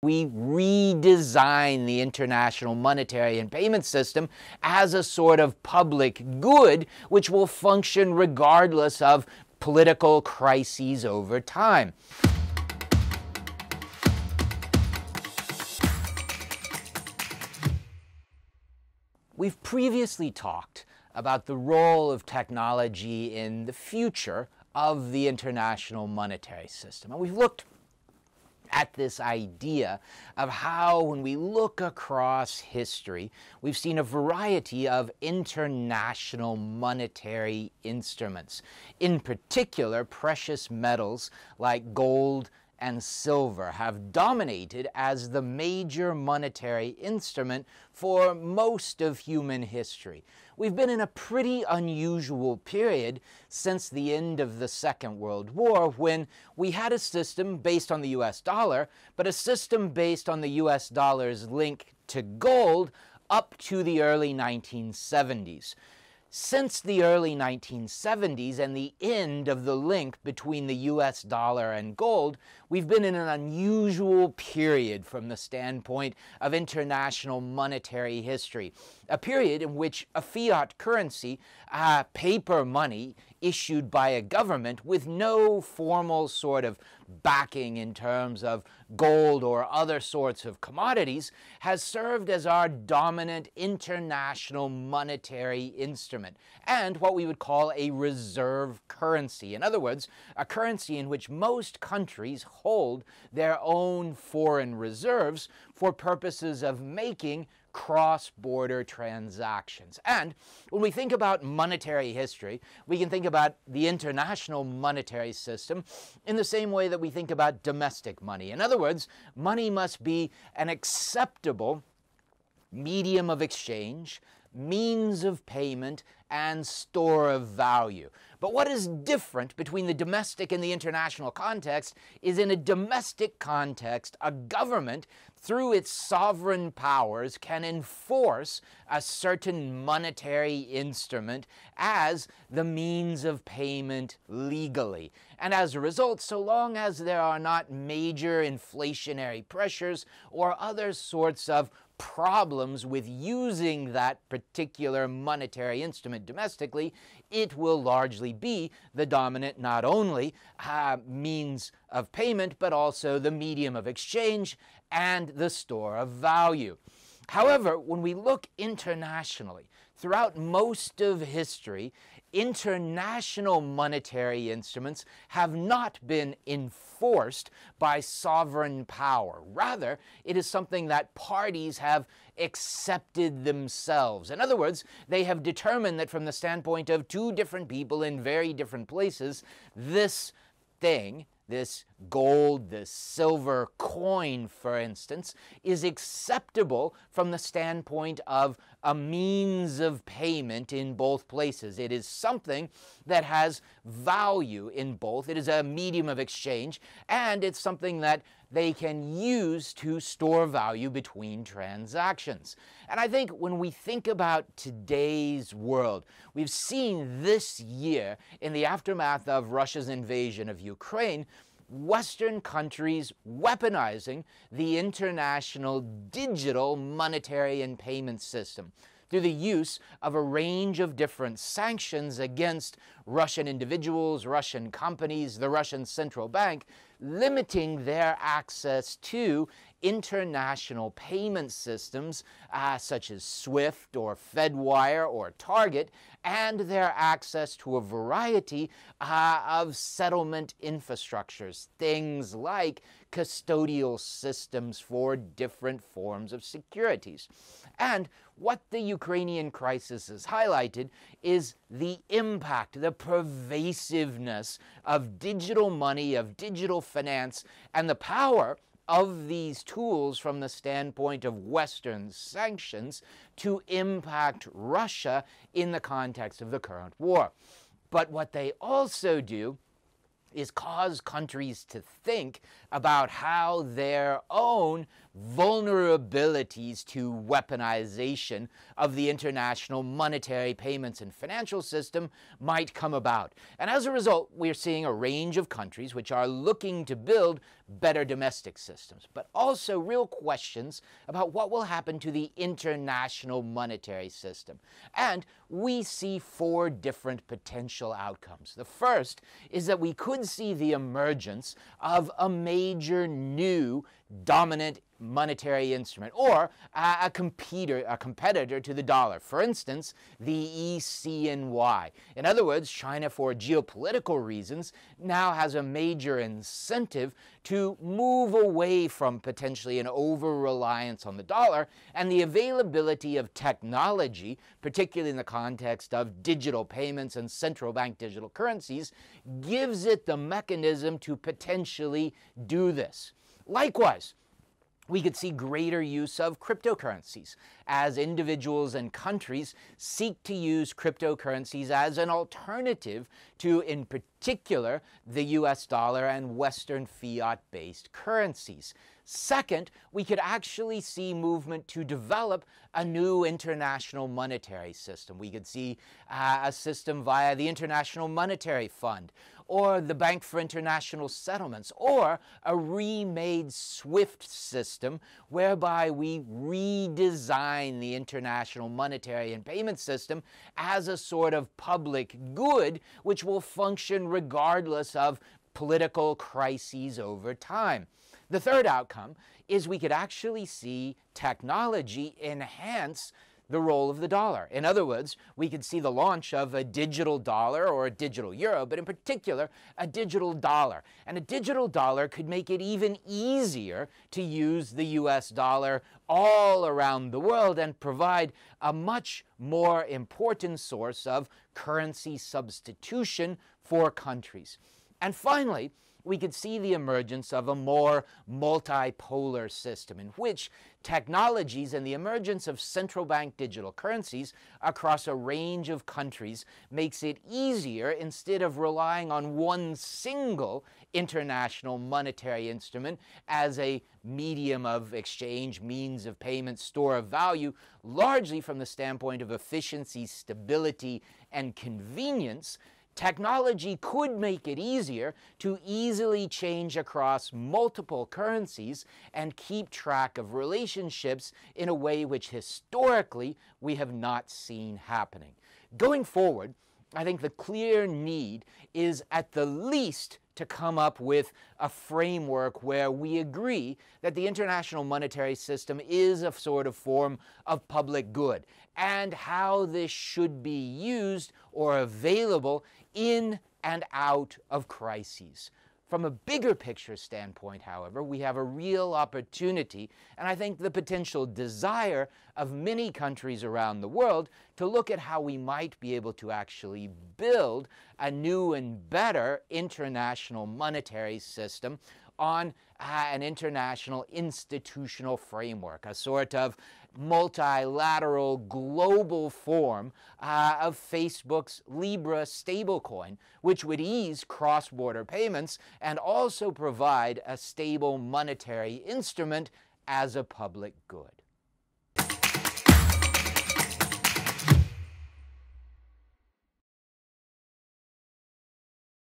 We redesign the international monetary and payment system as a sort of public good which will function regardless of political crises over time. We've previously talked about the role of technology in the future of the international monetary system. And we've looked at this idea of how, when we look across history, we've seen a variety of international monetary instruments. In particular, precious metals like gold and silver have dominated as the major monetary instrument for most of human history. We've been in a pretty unusual period since the end of the Second World War, when we had a system based on the US dollar, but a system based on the US dollar's link to gold up to the early 1970s. Since the early 1970s and the end of the link between the US dollar and gold, we've been in an unusual period from the standpoint of international monetary history. A period in which a fiat currency, paper money issued by a government with no formal sort of backing in terms of gold or other sorts of commodities, has served as our dominant international monetary instrument, and what we would call a reserve currency. In other words, a currency in which most countries hold their own foreign reserves for purposes of making cross-border transactions. And when we think about monetary history, we can think about the international monetary system in the same way that we think about domestic money. In other words, money must be an acceptable medium of exchange, means of payment, and store of value. But what is different between the domestic and the international context is, in a domestic context, a government, through its sovereign powers, can enforce a certain monetary instrument as the means of payment legally. And as a result, so long as there are not major inflationary pressures or other sorts of problems with using that particular monetary instrument domestically, it will largely be the dominant not only means of payment, but also the medium of exchange and the store of value. However, when we look internationally, throughout most of history, international monetary instruments have not been enforced by sovereign power. Rather, it is something that parties have accepted themselves. In other words, they have determined that from the standpoint of two different people in very different places, this thing, this gold, this silver coin, for instance, is acceptable from the standpoint of a means of payment in both places. It is something that has value in both. It is a medium of exchange, and it's something that they can use to store value between transactions. And I think when we think about today's world, we've seen this year, in the aftermath of Russia's invasion of Ukraine, Western countries weaponizing the international digital monetary and payment system through the use of a range of different sanctions against Russian individuals, Russian companies, the Russian central bank, limiting their access to international payment systems such as SWIFT or FedWire or Target, and their access to a variety of settlement infrastructures, things like custodial systems for different forms of securities. And what the Ukrainian crisis has highlighted is the impact, the pervasiveness of digital money, of digital finance, and the power of these tools from the standpoint of Western sanctions to impact Russia in the context of the current war. But what they also do is cause countries to think about how their own vulnerabilities to weaponization of the international monetary payments and financial system might come about. And as a result, we're seeing a range of countries which are looking to build better domestic systems, but also real questions about what will happen to the international monetary system. And we see 4 different potential outcomes. The first is that we could see the emergence of a major new dominant monetary instrument, or a competitor to the dollar. For instance, the ECNY. In other words, China, for geopolitical reasons, now has a major incentive to move away from potentially an over-reliance on the dollar, and the availability of technology, particularly in the context of digital payments and central bank digital currencies, gives it the mechanism to potentially do this. Likewise, we could see greater use of cryptocurrencies as individuals and countries seek to use cryptocurrencies as an alternative to, in particular, the US dollar and Western fiat-based currencies. Second, we could actually see movement to develop a new international monetary system. We could see a system via the International Monetary Fund, or the Bank for International Settlements, or a remade SWIFT system whereby we redesign the international monetary and payment system as a sort of public good which will function regardless of political crises over time. The third outcome is we could actually see technology enhance the role of the dollar. In other words, we could see the launch of a digital dollar or a digital euro, but in particular, a digital dollar. And a digital dollar could make it even easier to use the US dollar all around the world and provide a much more important source of currency substitution for countries. And finally, we could see the emergence of a more multipolar system in which technologies and the emergence of central bank digital currencies across a range of countries makes it easier, instead of relying on one single international monetary instrument as a medium of exchange, means of payment, store of value, largely from the standpoint of efficiency, stability, and convenience. Technology could make it easier to easily change across multiple currencies and keep track of relationships in a way which historically we have not seen happening. Going forward, I think the clear need is at the least to come up with a framework where we agree that the international monetary system is a sort of form of public good, and how this should be used or available in and out of crises. From a bigger picture standpoint, however, we have a real opportunity, and I think the potential desire of many countries around the world, to look at how we might be able to actually build a new and better international monetary system on an international institutional framework, a sort of multilateral global form of Facebook's Libra stablecoin, which would ease cross-border payments and also provide a stable monetary instrument as a public good.